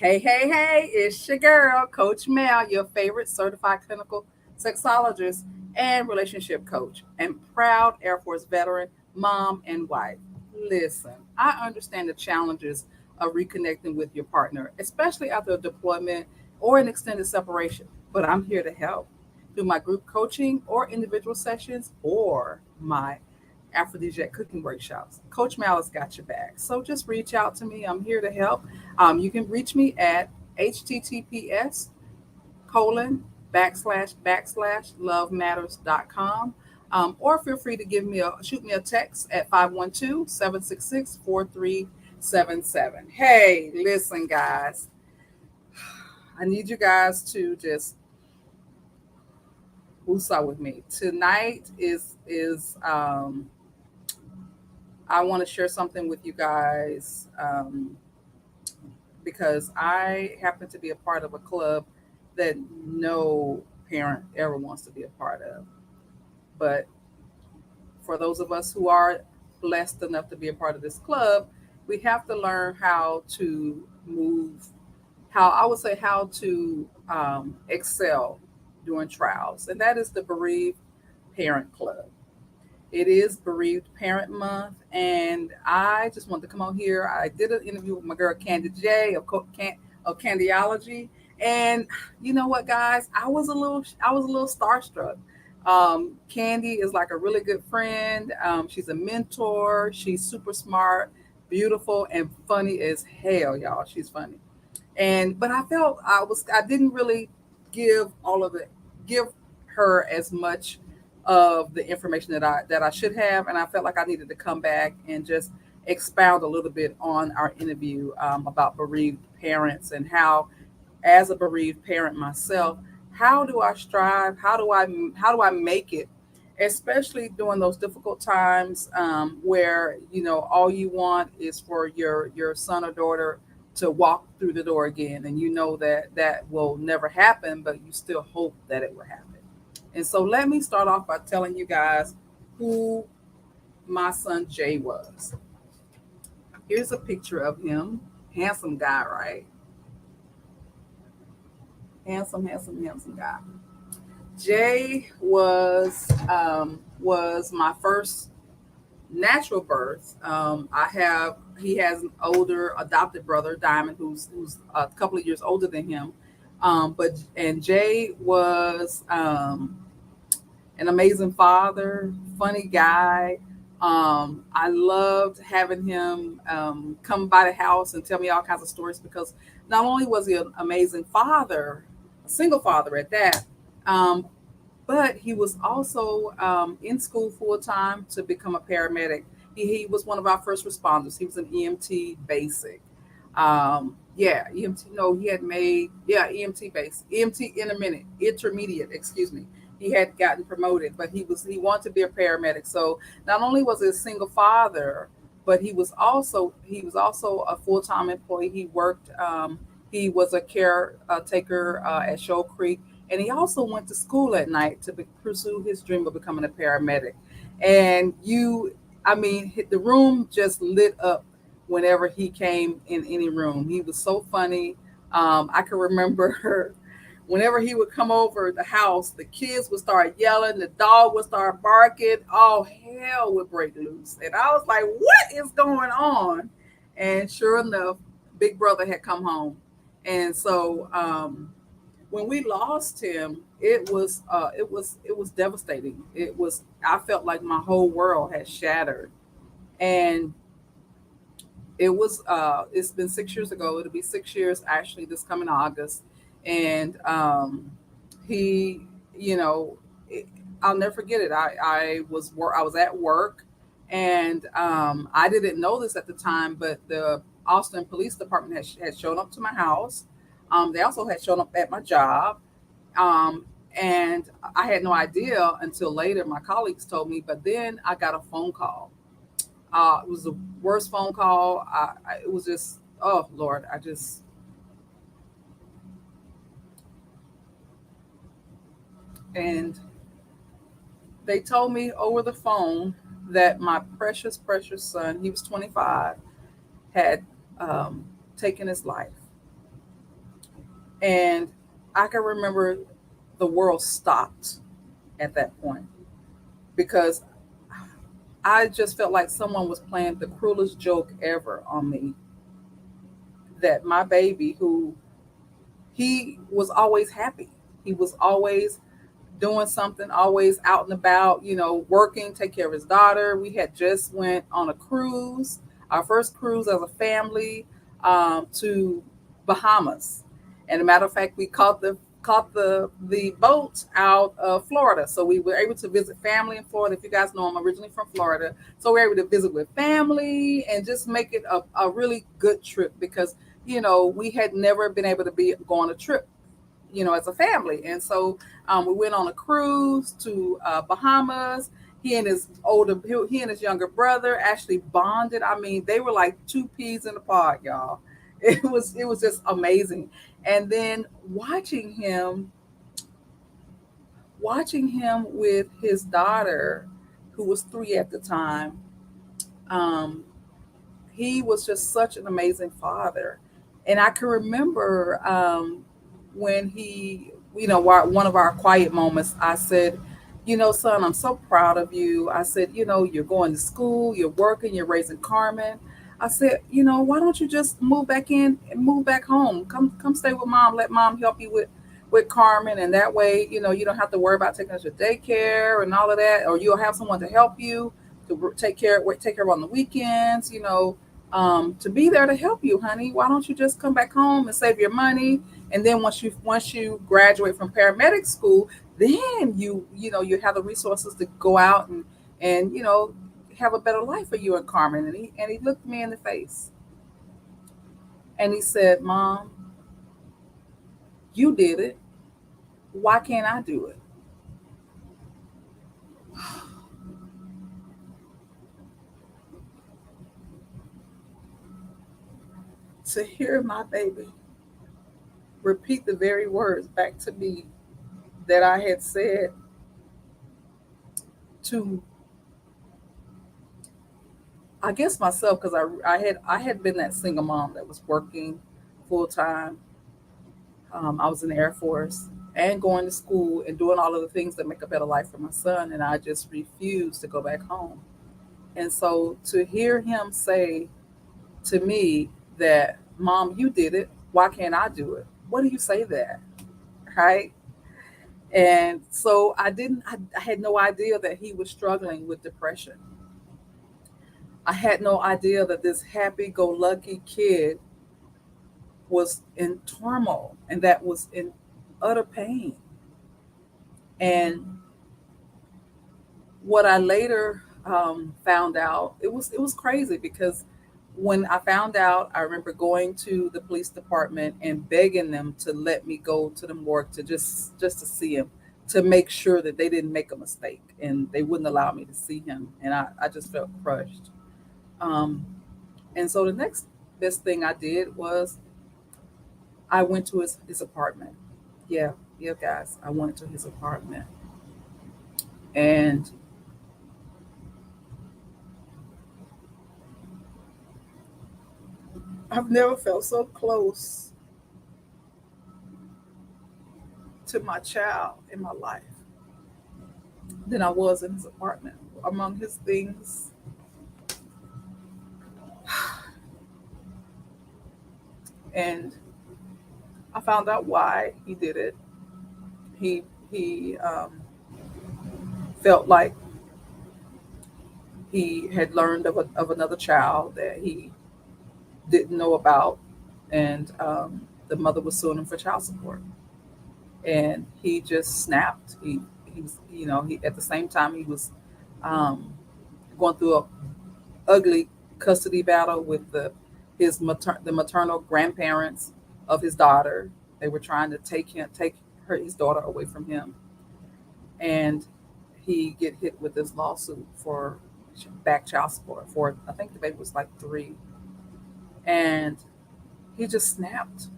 Hey, it's your girl, Coach Mel, your favorite certified clinical sexologist and relationship coach, and proud Air Force veteran, mom, and wife. Listen, I understand the challenges of reconnecting with your partner, especially after a deployment or an extended separation, but I'm here to help through my group coaching or individual sessions or my aphrodisiac cooking workshops. Coach Malice got your back. So just reach out to me. I'm here to help. You can reach me at https colon backslash lovematters.com. Or feel free to shoot me a text at 512-766-4377. Hey, listen, guys. I need you guys to just woosah with me. Tonight is I want to share something with you guys because I happen to be a part of a club that no parent ever wants to be a part of. But for those of us who are blessed enough to be a part of this club, we have to learn how to move, how to excel during trials. And that is the Bereaved Parent Club. It is Bereaved Parent Month, and I just wanted to come on here. I did an interview with my girl Candy J of Candyology, and you know what, guys? I was a little starstruck. Candy is like a really good friend. She's a mentor. She's super smart, beautiful, and funny as hell, y'all. She's funny, and but I didn't really give all of it give her as much of the information that I should have, and I felt like I needed to come back and just expound a little bit on our interview about bereaved parents and how, as a bereaved parent myself, how do I strive? How do I make it, especially during those difficult times where all you want is for your son or daughter to walk through the door again, and you know that that will never happen, but you still hope that it will happen. And so let me start off by telling you guys who my son Jay was. Here's a picture of him. Handsome guy, right? Handsome guy. Jay was my first natural birth. He has an older adopted brother, Diamond, who's a couple of years older than him. But Jay was an amazing father, funny guy. I loved having him come by the house and tell me all kinds of stories because not only was he an amazing father, a single father at that, um, but he was also in school full time to become a paramedic. He was one of our first responders. He was an EMT basic. Yeah, EMT. No, he had made EMT base, EMT intermediate. Excuse me. He had gotten promoted, but he wanted to be a paramedic. So not only was he a single father, but he was also a full time employee. He worked. He was a caretaker at Shoal Creek, and he also went to school at night to pursue his dream of becoming a paramedic. And I mean, the room just lit up whenever he came in any room. He was so funny. I can remember whenever he would come over the house, the kids would start yelling, the dog would start barking, all hell would break loose. And I was like, what is going on? And sure enough, Big Brother had come home. And so when we lost him, it was devastating. I felt like my whole world had shattered. And it's been 6 years ago. It'll be 6 years actually this coming August. And he, you know, it, I'll never forget it. I was at work, and I didn't know this at the time, but the Austin Police Department had shown up to my house. They also had shown up at my job. Um, and I had no idea until later. My colleagues told me, but then I got a phone call. It was the worst phone call. It was just, oh Lord, and they told me over the phone that my precious son, he was 25, had taken his life. And I can remember the world stopped at that point because I just felt like someone was playing the cruelest joke ever on me. That my baby, who he was always happy, he was always doing something, always out and about, working, take care of his daughter. We had just went on a cruise, our first cruise as a family, to Bahamas. And a matter of fact, we caught the boat out of Florida. So we were able to visit family in Florida. If you guys know, I'm originally from Florida. So we were able to visit with family and just make it a really good trip because, we had never been able to go on a trip, as a family. And so we went on a cruise to Bahamas. He and his younger brother actually bonded. I mean, they were like two peas in a pod, y'all. It was just amazing. And then watching him with his daughter, who was 3 at the time. Um, he was just such an amazing father. And I can remember when one of our quiet moments, I said, son, I'm so proud of you. I said, you're going to school, you're working, you're raising Carmen. I said, why don't you just move back in and move back home? Come stay with mom. Let mom help you with Carmen, and that way, you don't have to worry about taking us to daycare and all of that, or you'll have someone to help you to take care of on the weekends. To be there to help you, honey. Why don't you just come back home and save your money? And then once you graduate from paramedic school, then you have the resources to go out and have a better life for you and Carmen. And he looked me in the face and he said, "Mom, you did it. Why can't I do it?" To hear my baby repeat the very words back to me that I had said to, I guess, myself, because I had been that single mom that was working full time. I was in the Air Force and going to school and doing all of the things that make a better life for my son, and I just refused to go back home. And so to hear him say to me that, "Mom, you did it. Why can't I do it?" What do you say that, right? And so I had no idea that he was struggling with depression. I had no idea that this happy-go-lucky kid was in turmoil and that was in utter pain. And what I later found out, it was crazy because when I found out, I remember going to the police department and begging them to let me go to the morgue to just to see him, to make sure that they didn't make a mistake, and they wouldn't allow me to see him, and I just felt crushed. Um, and so the next best thing I did was I went to his apartment. Yeah, yeah, guys, I went to his apartment, and I've never felt so close to my child in my life than I was in his apartment. Among his things, and I found out why he did it. He felt like he had learned of another child that he didn't know about, and the mother was suing him for child support, and he just snapped. He was, he, at the same time, he was um, going through a ugly custody battle with the maternal grandparents of his daughter. They were trying to take his daughter away from him, and he get hit with this lawsuit for back child support for, I think the baby was like 3, and he just snapped.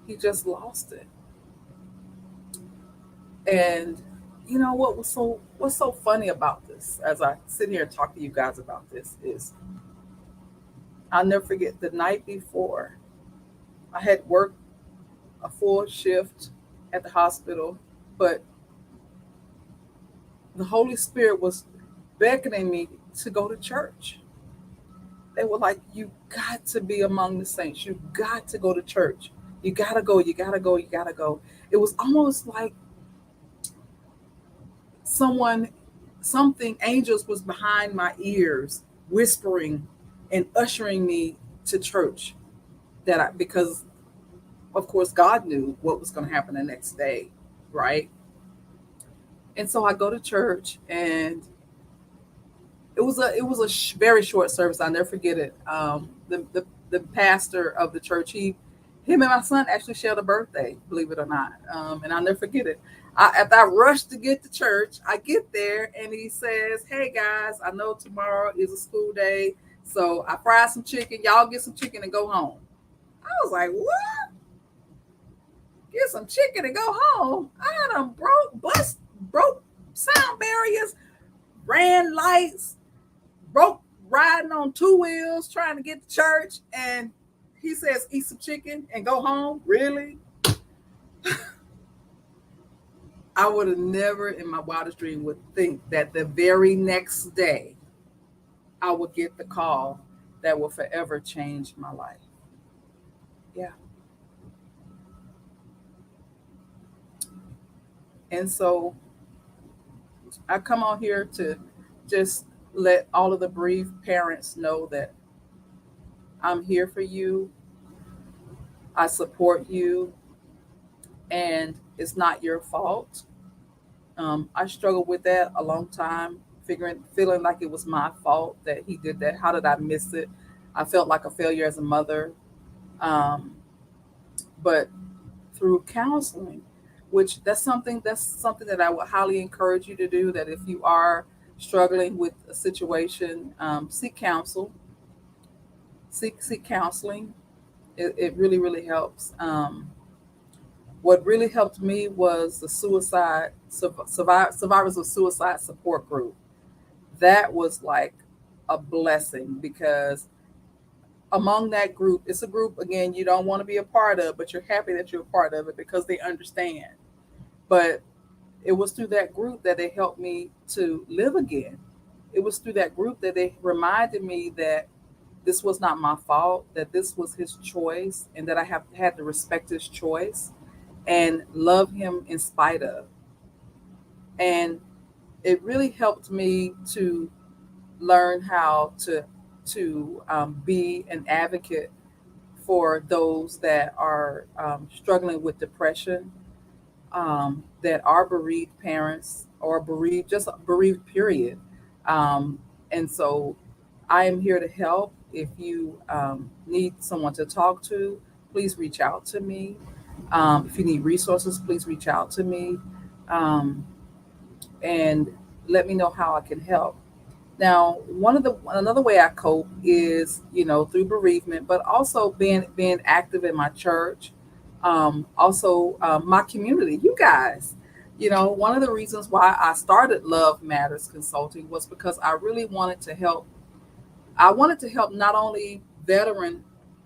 He just lost it. And what's so funny about this, as I sit here and talk to you guys about this, is I'll never forget the night before I had worked a full shift at the hospital, but the Holy Spirit was beckoning me to go to church. They were like, "You got to be among the saints. You got to go to church. You gotta go. You gotta go. You gotta go." It was almost like someone, something, angels was behind my ears, whispering and ushering me to church. Because of course God knew what was going to happen the next day, right? And so I go to church, and it was a very short service. I'll never forget it. The pastor of the church, him and my son actually shared a birthday, believe it or not. And I'll never forget it. After I rushed to get to church, I get there and he says, "Hey guys, I know tomorrow is a school day, so I fried some chicken. Y'all get some chicken and go home." I was like, "What? Get some chicken and go home?" I done broke sound barriers, ran lights, broke riding on two wheels trying to get to church, and he says, "Eat some chicken and go home." Really? I would have never in my wildest dream would think that the very next day I would get the call that will forever change my life. Yeah. And so I come on here to just let all of the bereaved parents know that I'm here for you. I support you, and it's not your fault. I struggled with that a long time, feeling like it was my fault that he did that. How did I miss it? I felt like a failure as a mother. Um, but through counseling, which that's something that I would highly encourage you to do. That if you are struggling with a situation, seek counsel, seek counseling. It really really helps. What really helped me was the survivors of suicide support group. That was like a blessing because among that group, it's a group again you don't want to be a part of, but you're happy that you're a part of it because they understand. But it was through that group that they helped me to live again. It was through that group that they reminded me that this was not my fault, that this was his choice, and that I have had to respect his choice and love him in spite of. And it really helped me to learn how to be an advocate for those that are struggling with depression, that are bereaved parents or bereaved, just bereaved, period. Um, and so I am here to help. If you need someone to talk to, please reach out to me. If you need resources, please reach out to me, um, and let me know how I can help. Now, another way I cope is, through bereavement, but also being active in my church, also my community. You guys, one of the reasons why I started Love Matters Consulting was because I really wanted to help. I wanted to help not only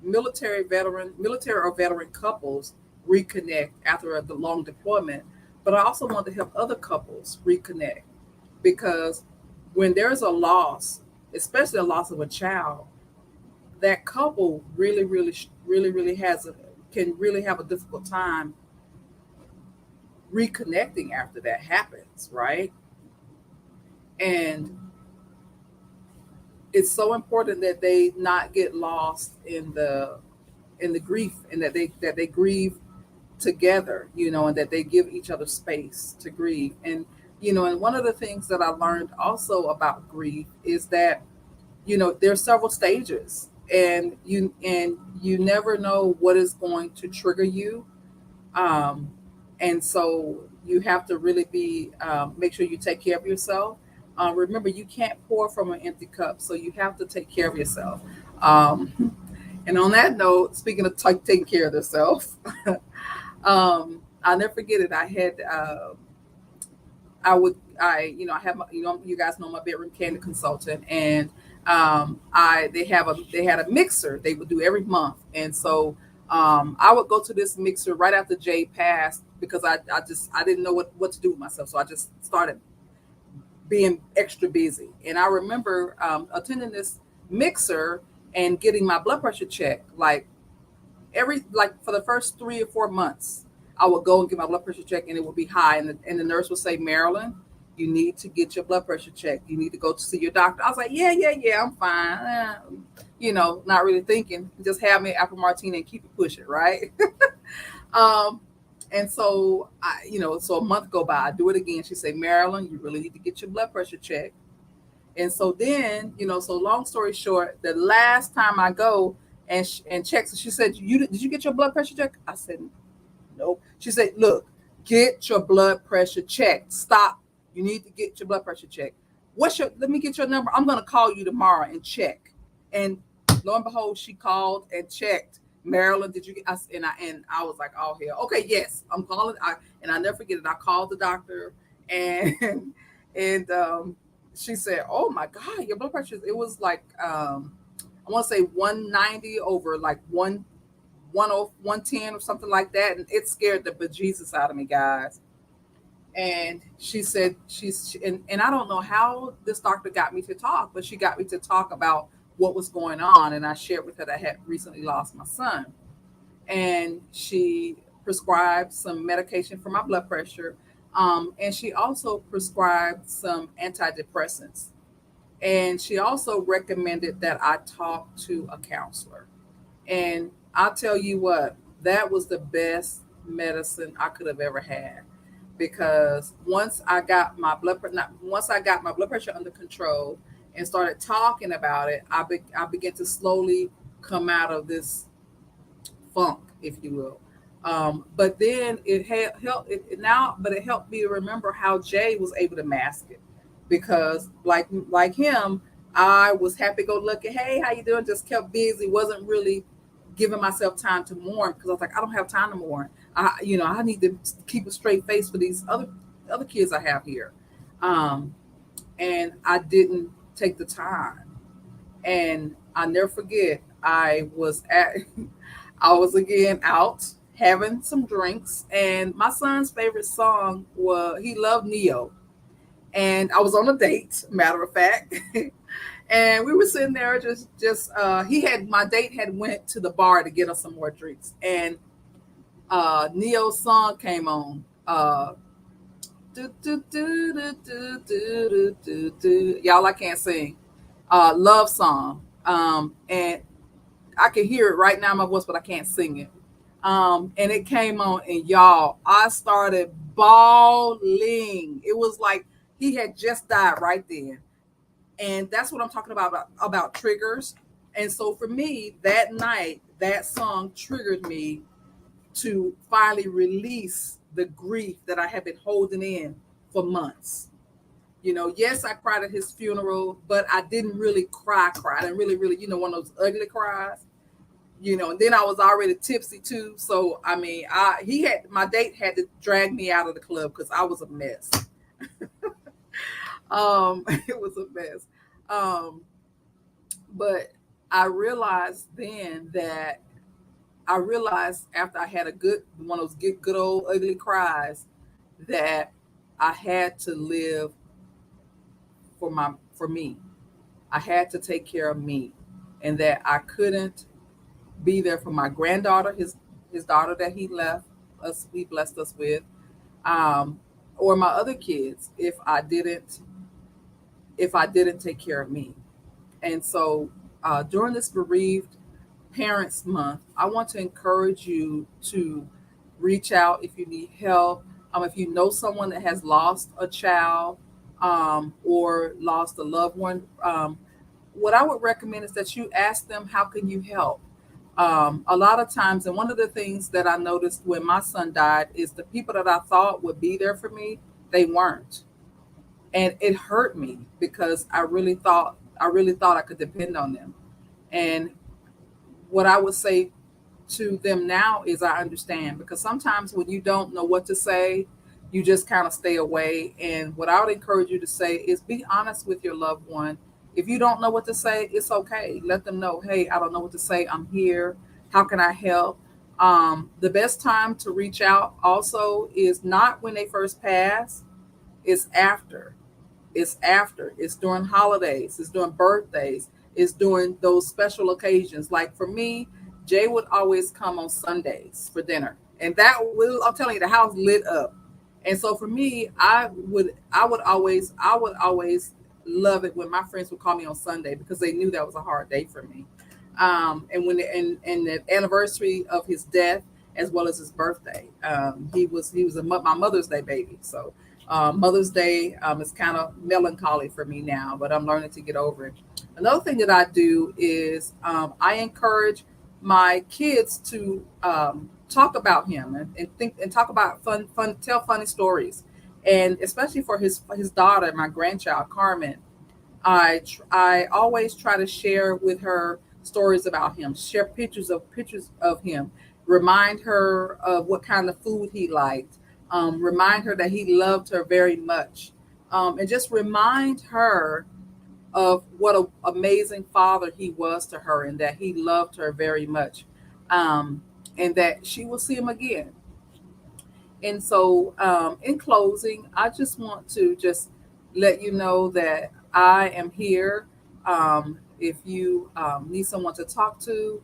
military or veteran couples reconnect after a long deployment, but I also wanted to help other couples reconnect because when there's a loss, especially a loss of a child, that couple really, really, really, really can really have a difficult time reconnecting after that happens, right? And it's so important that they not get lost in the grief, and that they grieve together, and that they give each other space to grieve. And one of the things that I learned also about grief is that there's several stages, and you never know what is going to trigger you. Um, and so you have to really be make sure you take care of yourself. Remember, you can't pour from an empty cup, so you have to take care of yourself. um, and on that note, speaking of taking care of yourself, I'll never forget it. I have you guys know my bedroom candy consultant, and I they had a mixer they would do every month. And so I would go to this mixer right after Jay passed because I didn't know what to do with myself. So I just started being extra busy. And I remember attending this mixer and getting my blood pressure checked. Like for the first 3 or 4 months, I would go and get my blood pressure checked, and it would be high. And the nurse would say, Marilyn, you need to get your blood pressure checked. You need to go to see your doctor. I was like, yeah, I'm fine. Not really thinking. Just have me apple martini and keep it pushing, right? um, and so so a month go by, I do it again. She say, Marilyn, you really need to get your blood pressure checked. And so then, so long story short, the last time I go and check, so she said, did you get your blood pressure checked? I said, nope. She said, look, get your blood pressure checked. Stop. You need to get your blood pressure checked. Let me get your number. I'm going to call you tomorrow and check. And lo and behold, she called and checked. Marilyn, did you get, and I was like, oh hell. Okay, yes, I'm calling. And I never forget it. I called the doctor and, and she said, oh my God, your blood pressure, it was like, I want to say 190 over like 110 or something like that. And it scared the bejesus out of me, guys. And she said, and I don't know how this doctor got me to talk, but she got me to talk about what was going on. And I shared with her that I had recently lost my son. And she prescribed some medication for my blood pressure. And she also prescribed some antidepressants. And she also recommended that I talk to a counselor. And I'll tell you what, that was the best medicine I could have ever had. Because once I got my blood pressure under control and started talking about it, I began to slowly come out of this funk, if you will. But then it helped but it helped me to remember how Jay was able to mask it, because like him, I was happy go lucky. Hey, how you doing? Just kept busy, wasn't really giving myself time to mourn, because I was like, I don't have time to mourn. I need to keep a straight face for these other kids I have here, and I didn't take the time. And I never forget, I was again out having some drinks, and my son's favorite song was, he loved Neo, and I was on a date, matter of fact. And we were sitting there just my date had went to the bar to get us some more drinks, and Neo's song came on. Do, do, do, do, do, do, do, do. Y'all, I can't sing. Love song. And I can hear it right now in my voice, but I can't sing it. And it came on, and y'all, I started bawling. It was like he had just died right then. And that's what I'm talking about triggers. And so for me, that night, that song triggered me to finally release the grief that I had been holding in for months. Yes, I cried at his funeral, but I didn't really cry. I didn't really, one of those ugly cries. And then I was already tipsy too. So I mean, my date had to drag me out of the club because I was a mess. It was a mess. Um, but I realized then that I realized after I had one of those good old ugly cries, that I had to live for me. I had to take care of me, and that I couldn't be there for my granddaughter, his daughter that he blessed us with, or my other kids if I didn't take care of me. And so during this Bereaved Parents Month, I want to encourage you to reach out if you need help. If you know someone that has lost a child, or lost a loved one, what I would recommend is that you ask them, how can you help? A lot of times, and one of the things that I noticed when my son died is the people that I thought would be there for me, they weren't. And it hurt me because I really thought I could depend on them. And what I would say to them now is, I understand, because sometimes when you don't know what to say, you just kind of stay away. And what I would encourage you to say is, be honest with your loved one. If you don't know what to say, it's okay. Let them know, hey, I don't know what to say. I'm here. How can I help? The best time to reach out also is not when they first pass, it's after. It's after. It's during holidays. It's during birthdays. It's during those special occasions. Like for me, Jay would always come on Sundays for dinner, and that will, I'm telling you, the house lit up. And so for me, I would always love it when my friends would call me on Sunday because they knew that was a hard day for me. And when and the anniversary of his death as well as his birthday, he was my Mother's Day baby. So Mother's Day is kind of melancholy for me now, but I'm learning to get over it. Another thing that I do is I encourage my kids to talk about him and think and talk about tell funny stories, and especially for his daughter, my grandchild Carmen. I always try to share with her stories about him, share pictures of him, remind her of what kind of food he liked, remind her that he loved her very much, and just remind her of what an amazing father he was to her, and that he loved her very much, um, and that she will see him again. And so, in closing, I just want to just let you know that I am here. If you need someone to talk to,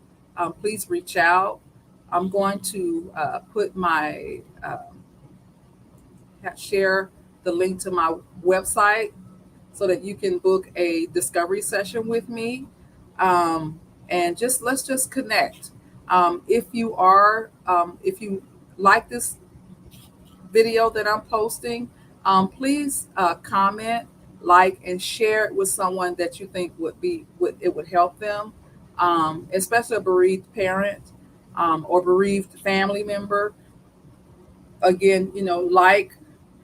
please reach out. I'm going to put my share the link to my website so that you can book a discovery session with me, and just let's just connect. If you like this video that I'm posting, please comment, like, and share it with someone that you think would help them, especially a bereaved parent, or bereaved family member. Again, like,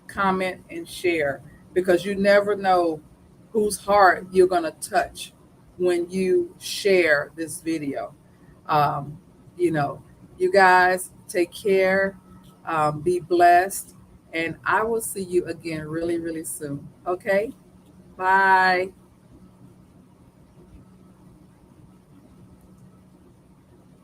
comment, and share, because you never know whose heart you're going to touch when you share this video. Um, you know, you guys take care, be blessed, and I will see you again really, really soon. Okay? Bye.